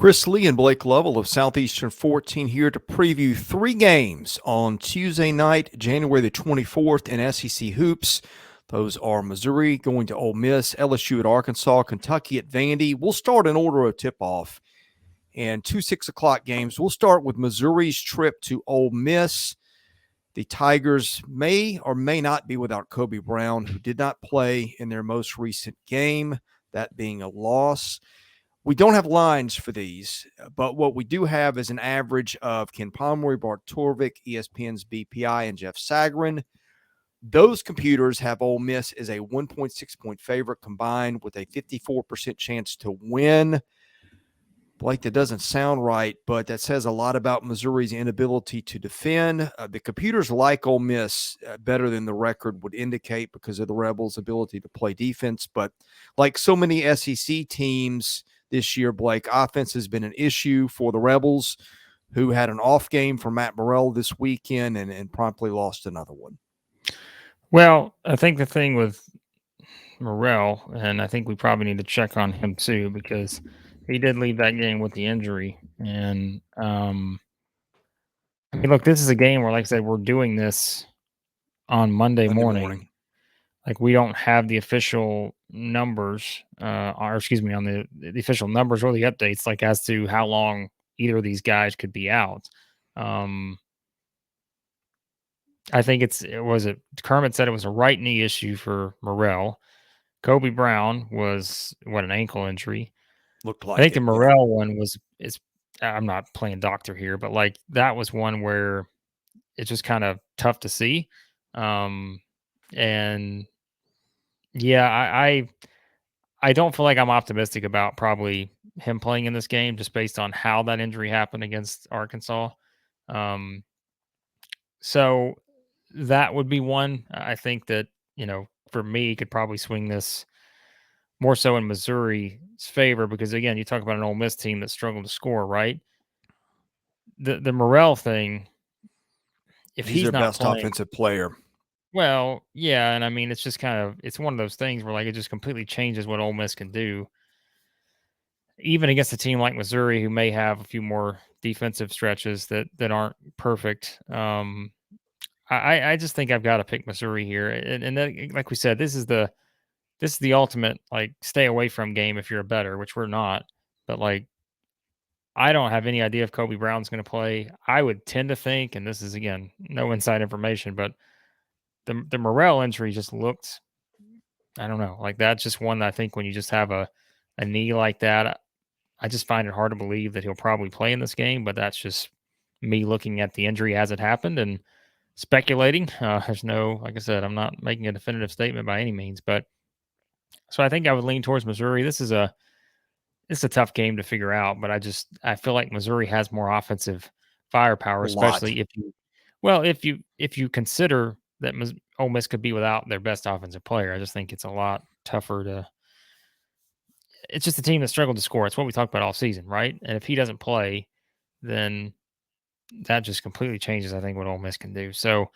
Chris, Lee and Blake Lovell of Southeastern 14 here to preview three games on Tuesday night, January the 24th in SEC Hoops. Those are Missouri going to Ole Miss, LSU at Arkansas, Kentucky at Vandy. We'll start in order of tip-off. And two 6 o'clock games. We'll start with Missouri's trip to Ole Miss. The Tigers may or may not be without Kobe Brown, who did not play in their most recent game, that being a loss. We don't have lines for these, but what we do have is an average of Ken Pomeroy, Bart Torvik, ESPN's BPI, and Jeff Sagarin. Those computers have Ole Miss as a 1.6-point favorite combined with a 54% chance to win. Blake, that doesn't sound right, but that says a lot about Missouri's inability to defend. The computers like Ole Miss better than the record would indicate because of the Rebels' ability to play defense. But like so many SEC teams this year, Blake, offense has been an issue for the Rebels, who had an off game for Matt Morrell this weekend and promptly lost another one. Well, I think the thing with Morrell, and I think we probably need to check on him too, because he did leave that game with the injury. And I mean, look, this is a game where, like I said, we're doing this on Monday morning. Like, we don't have the official numbers, or excuse me, on the official numbers or the updates, like as to how long either of these guys could be out. I think Kermit said it was a right knee issue for Morrell. Kobe Brown was an ankle injury. Looked like I think it, the Morrell one I'm not playing doctor here, but like that was one where it's just kind of tough to see. And yeah, I don't feel like I'm optimistic about probably him playing in this game just based on how that injury happened against Arkansas. So that would be one. I think that, for me, could probably swing this more so in Missouri's favor because, again, you talk about an Ole Miss team that struggled to score, right? The Morrell thing, if he's their not best playing, offensive player. well, yeah, and I mean, it's just it's one of those things where, like, it just completely changes what Ole Miss can do. Even against a team like Missouri, who may have a few more defensive stretches that aren't perfect. I just think I've got to pick Missouri here, and then, like we said, this is the ultimate, like, stay away from game if you're a bettor, which we're not. But, like, I don't have any idea if Kobe Brown's going to play. I would tend to think, and this is, again, no inside information, but the Morrell injury just looked, I don't know, like that's just one that I think when you just have a knee like that, I just find it hard to believe that he'll probably play in this game. But that's just me looking at the injury as it happened and speculating. There's no, like I said, I'm not making a definitive statement by any means, but so I think I would lean towards Missouri. This is a tough game to figure out, but I feel like Missouri has more offensive firepower, especially if you consider that Ole Miss could be without their best offensive player. I just think it's a lot tougher to. It's just a team that struggled to score. It's what we talked about all season, right? And if he doesn't play, then that just completely changes, I think, what Ole Miss can do. So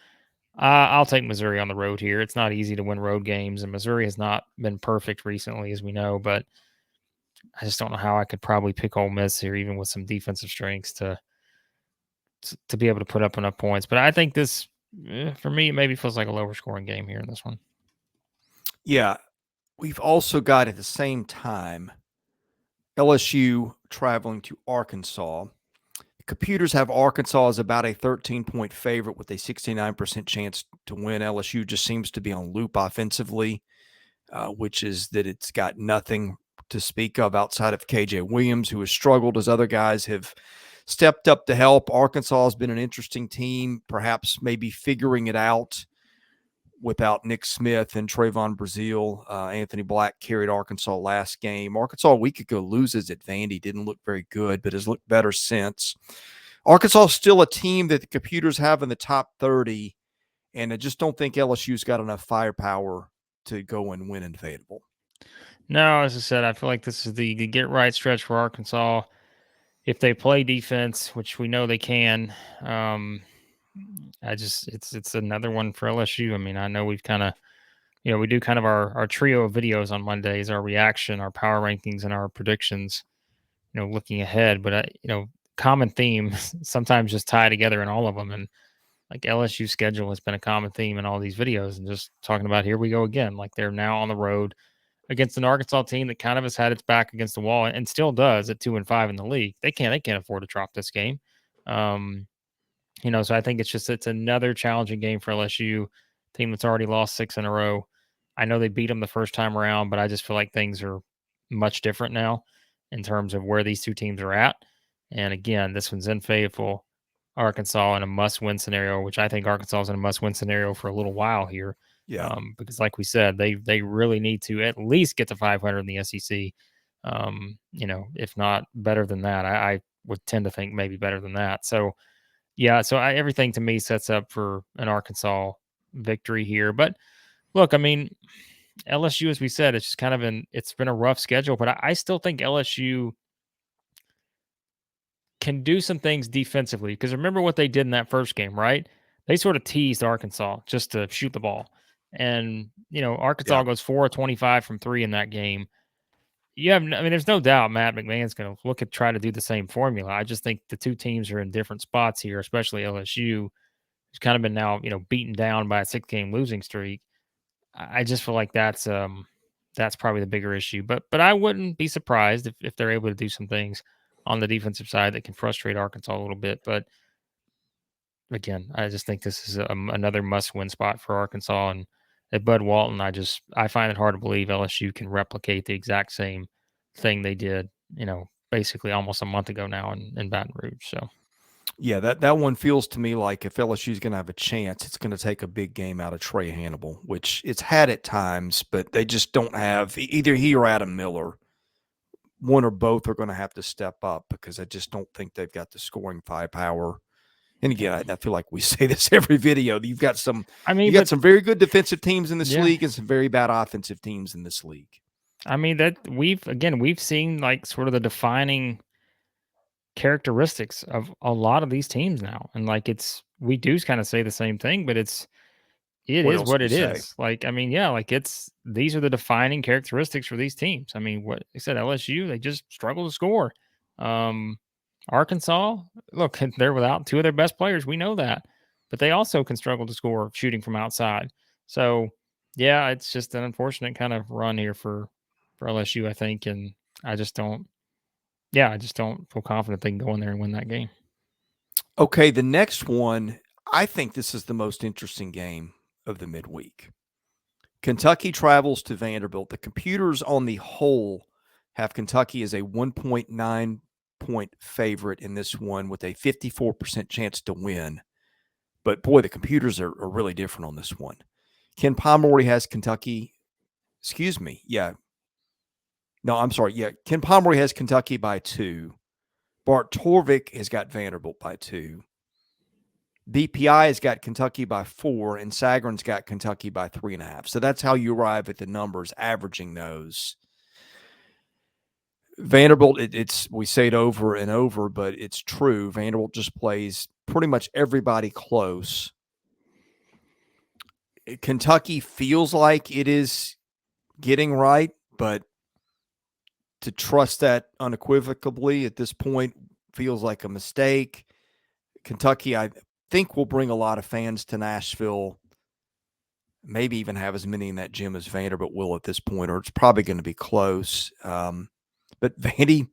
I'll take Missouri on the road here. It's not easy to win road games, and Missouri has not been perfect recently, as we know, but I just don't know how I could probably pick Ole Miss here, even with some defensive strengths to be able to put up enough points. But I think this, for me, it maybe feels like a lower scoring game here in this one. Yeah. We've also got at the same time LSU traveling to Arkansas. The computers have Arkansas as about a 13-point favorite with a 69% chance to win. LSU just seems to be on loop offensively, which is that it's got nothing to speak of outside of KJ Williams, who has struggled as other guys have stepped up to help. Arkansas has been an interesting team, perhaps maybe figuring it out without Nick Smith and Trayvon Brazile. Anthony Black carried Arkansas last game. Arkansas a week ago loses at Vandy. Didn't look very good, but has looked better since. Arkansas is still a team that the computers have in the top 30, and I just don't think LSU's got enough firepower to go and win in Fayetteville. No, as I said, I feel like this is the get-right stretch for Arkansas. If they play defense, which we know they can, it's another one for LSU. I mean, I know we've kind of, we do kind of our trio of videos on Mondays, our reaction, our power rankings, and our predictions. looking ahead. But common themes sometimes just tie together in all of them, and like LSU schedule has been a common theme in all these videos, and just talking about here we go again. Like they're now on the road against an Arkansas team that kind of has had its back against the wall and still does at 2-5 in the league. They can't afford to drop this game. Um, so I think it's another challenging game for LSU, team that's already lost 6 in a row. I know they beat them the first time around, but I just feel like things are much different now in terms of where these two teams are at. And again, this one's in Fayetteville, Arkansas in a must-win scenario, which I think Arkansas is in a must-win scenario for a little while here, Yeah. because like we said, they really need to at least get to 500 in the SEC. If not better than that, I would tend to think maybe better than that. So yeah, so everything to me sets up for an Arkansas victory here. But look, I mean, LSU, as we said, it's just kind of it's been a rough schedule, but I still think LSU can do some things defensively because remember what they did in that first game, right? They sort of teased Arkansas just to shoot the ball. And, Arkansas Yeah. goes 4 of 25 from 3 in that game. There's no doubt Matt McMahon's going to try to do the same formula. I just think the two teams are in different spots here, especially LSU, who's kind of been now, beaten down by a 6-game losing streak. I just feel like that's probably the bigger issue. But I wouldn't be surprised if they're able to do some things on the defensive side that can frustrate Arkansas a little bit. But again, I just think this is another must-win spot for Arkansas. And at Bud Walton, I find it hard to believe LSU can replicate the exact same thing they did, basically almost a month ago now in Baton Rouge. So Yeah, that one feels to me like if LSU is going to have a chance, it's going to take a big game out of Trey Hannibal, which it's had at times, but they just don't have either he or Adam Miller. One or both are going to have to step up because I just don't think they've got the scoring firepower. And again, I feel like we say this every video. You've got some some very good defensive teams in this league and some very bad offensive teams in this league. I mean that we've seen like sort of the defining characteristics of a lot of these teams now. And like we do kind of say the same thing, but it What is else what do you it say? is. Like, I mean, yeah, like these are the defining characteristics for these teams. I mean, what I said, LSU, they just struggle to score. Um, Arkansas, look, they're without two of their best players. We know that, but they also can struggle to score shooting from outside. So, yeah, it's just an unfortunate kind of run here for LSU, I think, and I just don't. Yeah, I just don't feel confident they can go in there and win that game. Okay, the next one, I think this is the most interesting game of the midweek. Kentucky travels to Vanderbilt. The computers on the whole have Kentucky as a 1.9 point favorite in this one with a 54% chance to win. But boy, the computers are really different on this one. Ken Pomeroy has Kentucky. Excuse me. Yeah. No, I'm sorry. Yeah. Ken Pomeroy has Kentucky by 2. Bart Torvik has got Vanderbilt by 2. BPI has got Kentucky by 4, and Sagarin's got Kentucky by 3.5. So that's how you arrive at the numbers, averaging those. Vanderbilt, we say it over and over, but it's true. Vanderbilt just plays pretty much everybody close. Kentucky feels like it is getting right, but to trust that unequivocally at this point feels like a mistake. Kentucky, I think, will bring a lot of fans to Nashville, maybe even have as many in that gym as Vanderbilt will at this point, or it's probably going to be close. But Vandy,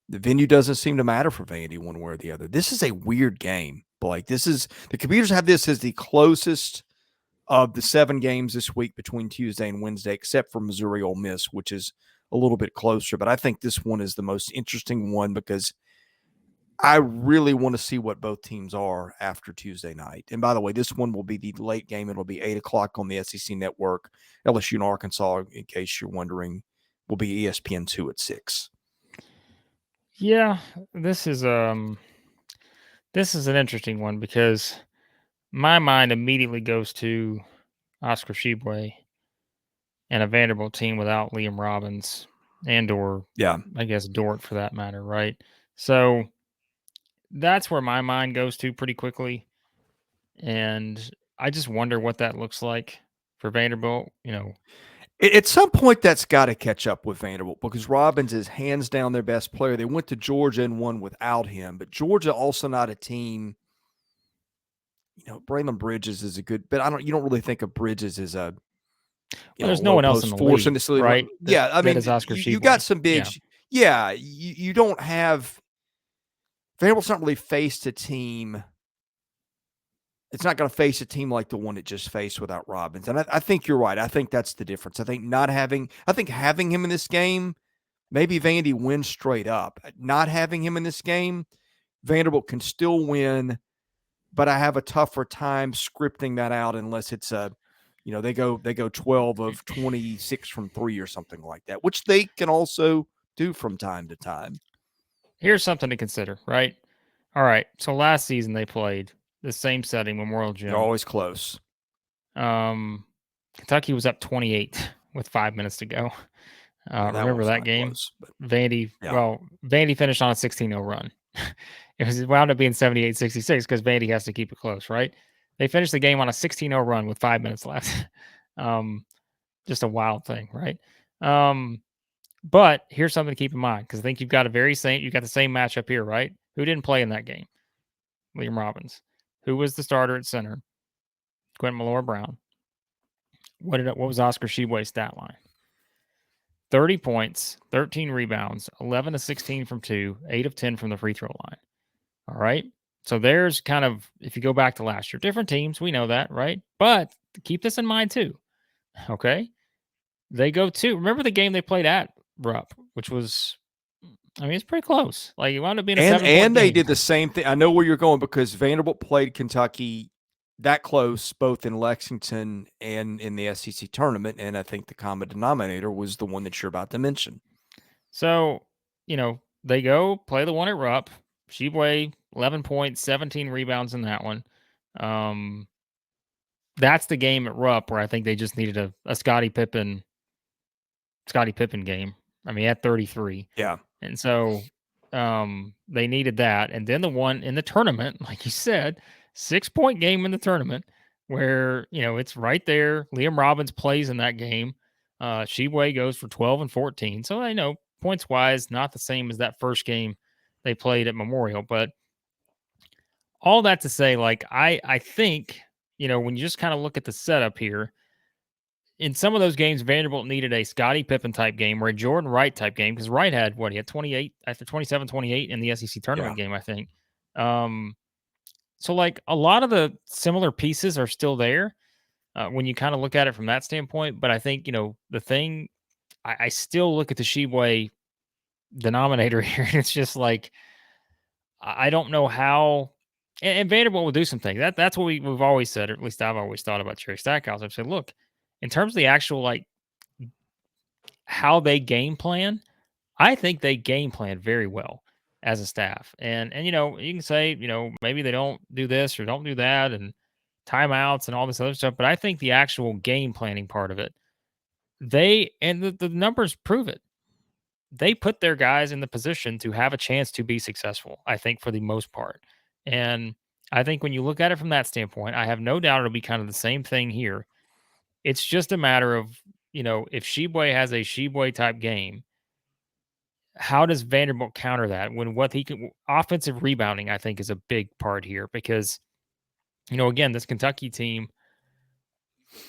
the venue doesn't seem to matter for Vandy one way or the other. This is a weird game, Blake. The computers have this as the closest of the 7 games this week between Tuesday and Wednesday, except for Missouri Ole Miss, which is a little bit closer. But I think this one is the most interesting one because I really want to see what both teams are after Tuesday night. And by the way, this one will be the late game. It'll be 8 o'clock on the SEC network. LSU and Arkansas, in case you're wondering, will be ESPN2 at 6. Yeah, this is an interesting one because my mind immediately goes to Oscar Sheboy and a Vanderbilt team without Liam Robbins or Yeah. I guess Dort for that matter, right? So that's where my mind goes to pretty quickly. And I just wonder what that looks like for Vanderbilt. At some point, that's got to catch up with Vanderbilt because Robbins is hands down their best player. They went to Georgia and won without him, but Georgia also not a team. Braylon Bridges is a good, but you don't really think of Bridges as a Well, there's no low one else in post the force in league, this league. right? Yeah, I That mean, is Oscar you got Sheboy. some big. Yeah. Yeah, you don't have Vanderbilt's not really faced a team. It's not going to face a team like the one it just faced without Robbins, and I think you're right. I think that's the difference. I think having him in this game, maybe Vandy wins straight up. Not having him in this game, Vanderbilt can still win, but I have a tougher time scripting that out unless it's they go 12 of 26 from 3 or something like that, which they can also do from time to time. Here's something to consider, right? All right. So last season they played the same setting, Memorial Gym. They're always close. Kentucky was up 28 with 5 minutes to go. Remember that game? Close, Vandy, yeah. Well, Vandy finished on a 16-0 run. It wound up being 78-66 because Vandy has to keep it close, right? They finished the game on a 16-0 run with 5 minutes left. Just a wild thing, right? But here's something to keep in mind because I think you've got the same matchup here, right? Who didn't play in that game? Liam Robbins. Who was the starter at center? Quentin Malora-Brown. What was Oscar Sheboy's stat line? 30 points, 13 rebounds, 11 of 16 from 2, 8 of 10 from the free throw line. All right. So there's kind of, if you go back to last year, different teams, we know that, right? But keep this in mind too. Okay. They go to, remember the game they played at Rupp, which was, I mean, it's pretty close. Like it wound up being a 7-point and they game. did the same thing. I know where you're going because Vanderbilt played Kentucky that close, both in Lexington and in the SEC tournament. And I think the common denominator was the one that you're about to mention. So, they go play the one at Rupp. Sheboy, 11 points, 17 rebounds in that one. That's the game at Rupp where I think they just needed a Scottie Pippen game. I mean, at 33. Yeah. And so they needed that. And then the one in the tournament, like you said, 6-point game in the tournament where, it's right there. Liam Robbins plays in that game. Sheboy goes for 12 and 14. So I know points wise, not the same as that first game they played at Memorial. But all that to say, like, I think, when you just kind of look at the setup here, in some of those games, Vanderbilt needed a Scottie Pippen type game or a Jordan Wright type game because Wright had 28 after 27-28 in the SEC tournament game, I think. So like a lot of the similar pieces are still there when you kind of look at it from that standpoint. But I think, the thing I still look at the Sheboy denominator here. And it's just like, I don't know how, and Vanderbilt will do some things. That's what we've always said, or at least I've always thought about Jerry Stackhouse. I've said, look, in terms of the actual, like, how they game plan, I think they game plan very well as a staff. And you can say, maybe they don't do this or don't do that and timeouts and all this other stuff, but I think the actual game planning part of it, the numbers prove it. They put their guys in the position to have a chance to be successful, I think, for the most part. And I think when you look at it from that standpoint, I have no doubt it'll be kind of the same thing here. It's just a matter of, if Sheboy has a Sheboy type game, how does Vanderbilt counter that when what he can offensive rebounding, I think, is a big part here because, again, this Kentucky team,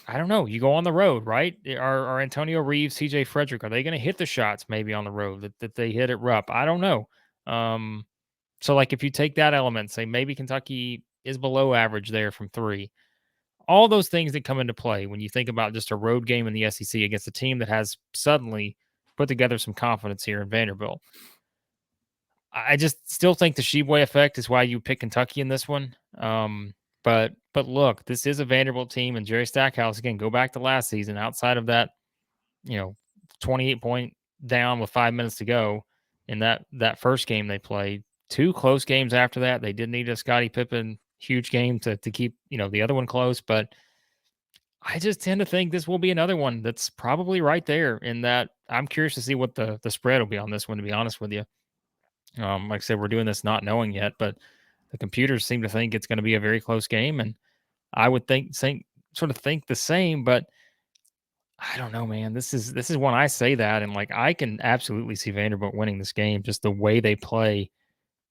I don't know. You go on the road, right? Are Antonio Reeves, CJ Frederick, are they going to hit the shots maybe on the road that they hit at Rupp? I don't know. So like if you take that element, say maybe Kentucky is below average there from 3, all those things that come into play when you think about just a road game in the SEC against a team that has suddenly put together some confidence here in Vanderbilt. I just still think the Sheboy effect is why you pick Kentucky in this one. But look, this is a Vanderbilt team, and Jerry Stackhouse, again, go back to last season, outside of that, 28-point down with 5 minutes to go in that first game they played. 2 close games after that. They did need a Scottie Pippen huge game to keep, the other one close. But I just tend to think this will be another one that's probably right there in that. I'm curious to see what the spread will be on this one, to be honest with you. Like I said, we're doing this not knowing yet, but the computers seem to think it's going to be a very close game. And I would think the same, but I don't know, man. This is when I say that, and like I can absolutely see Vanderbilt winning this game, just the way they play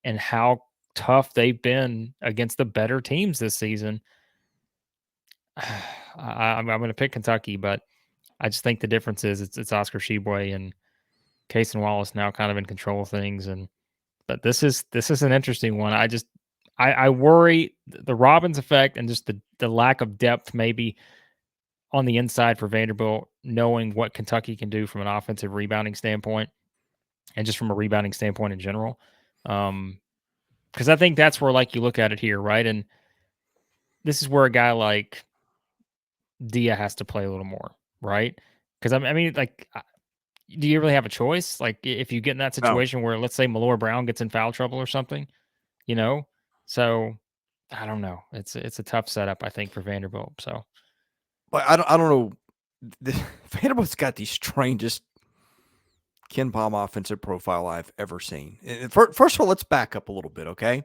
and how tough they've been against the better teams this season. I'm going to pick Kentucky, but I just think the difference is it's Oscar Sheboy and Cason Wallace now kind of in control of things. And but this is an interesting one. I worry the Robbins effect and just the lack of depth maybe on the inside for Vanderbilt, knowing what Kentucky can do from an offensive rebounding standpoint and just from a rebounding standpoint in general. Because I think that's where like you look at it here, right? And this is where a guy like Dia has to play a little more, right? Because I mean, like, do you really have a choice? Like, if you get in that No, situation where, let's say, Malloy Brown gets in foul trouble or something, you know, so I don't know. It's a tough setup, I think, for Vanderbilt. So but I don't know. Vanderbilt's got the strangest Ken Palm offensive profile I've ever seen. First of all, let's back up a little bit, okay?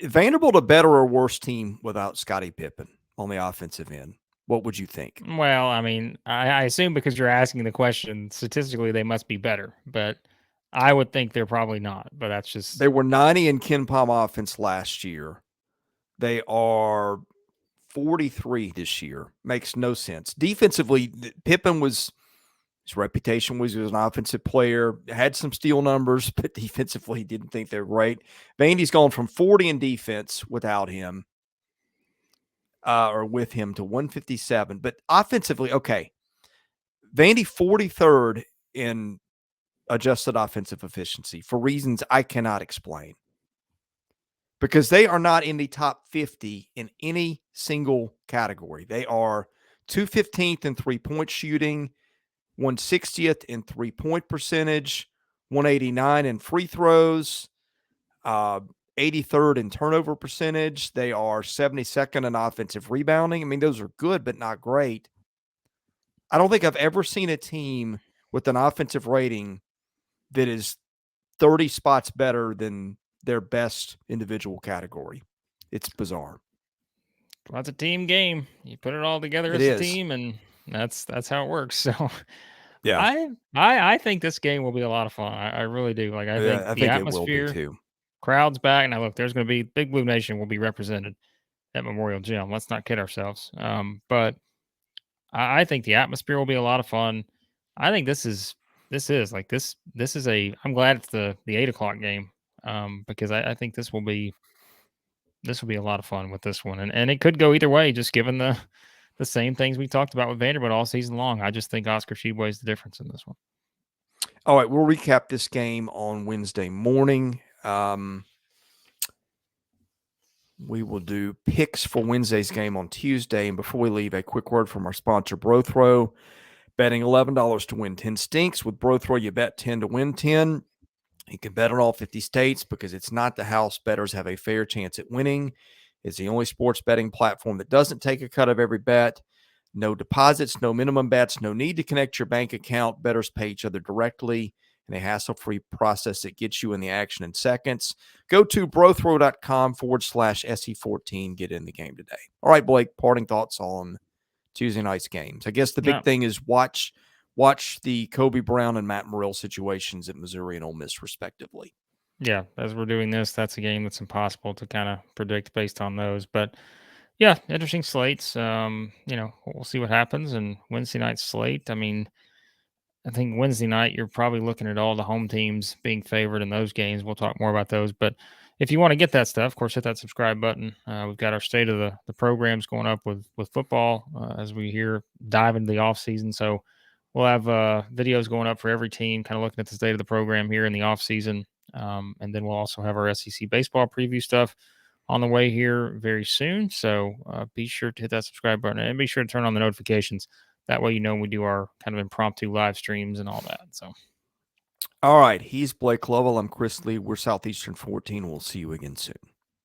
Vanderbilt a better or worse team without Scottie Pippen on the offensive end? What would you think? well, I mean, I assume because you're asking the question, statistically they must be better, but I would think they're probably not. But that's just They were 90 in Ken Palm offense last year. They are 43 this year. Makes no sense. Defensively, Pippen was his reputation was he was an offensive player, had some steal numbers, but defensively didn't think they're great. Vandy's gone from 40 in defense without him or with him to 157. But offensively, okay. Vandy 43rd in adjusted offensive efficiency for reasons I cannot explain. Because they are not in the top 50 in any single category. They are 215th in three-point shooting, 160th in three-point percentage, 189 in free throws, 83rd in turnover percentage. They are 72nd in offensive rebounding. I mean, those are good, but not great. I don't think I've ever seen a team with an offensive rating that is 30 spots better than their best individual category. It's bizarre. well, it's a team game. You put it all together It as a is. team, and that's how it works. So Yeah. I think this game will be a lot of fun. I really do. Like I think Yeah, I the think it will be atmosphere, too. crowd's back. Now look, there's going to be Big Blue Nation will be represented at Memorial Gym. Let's not kid ourselves. But I think the atmosphere will be a lot of fun. I think this is like this is a. I'm glad it's the 8 o'clock game because I think this will be a lot of fun with this one, and it could go either way. Just given the same things we talked about with Vanderbilt all season long, I just think Oscar Sheboy is the difference in this one. All right, we'll recap this game on Wednesday morning. We will do picks for Wednesday's game on Tuesday. And before we leave, a quick word from our sponsor, BROTHROW. Betting $11 to win 10 stinks. With BROTHROW, you bet 10 to win 10. You can bet on all 50 states because it's not the house. Bettors have a fair chance at winning. It's the only sports betting platform that doesn't take a cut of every bet. No deposits, no minimum bets, no need to connect your bank account. Bettors pay each other directly in a hassle-free process that gets you in the action in seconds. Go to brothrow.com/SE14. Get in the game today. All right, Blake, parting thoughts on Tuesday night's games. I guess the big Yeah, thing is watch the Kobe Brown and Matt Morrill situations at Missouri and Ole Miss, respectively. yeah. As we're doing this, that's a game that's impossible to kind of predict based on those. But yeah, interesting slates. We'll see what happens. And Wednesday night slate. I mean, I think Wednesday night you're probably looking at all the home teams being favored in those games. We'll talk more about those, but if you want to get that stuff, of course, hit that subscribe button. We've got our state of the programs going up with football as we here dive into the off season. So we'll have videos going up for every team, kind of looking at the state of the program here in the off season, and then we'll also have our SEC baseball preview stuff on the way here very soon. So be sure to hit that subscribe button and be sure to turn on the notifications. That way, when we do our kind of impromptu live streams and all that. So, All right. He's Blake Lovell. I'm Chris Lee. We're Southeastern 14. We'll see you again soon.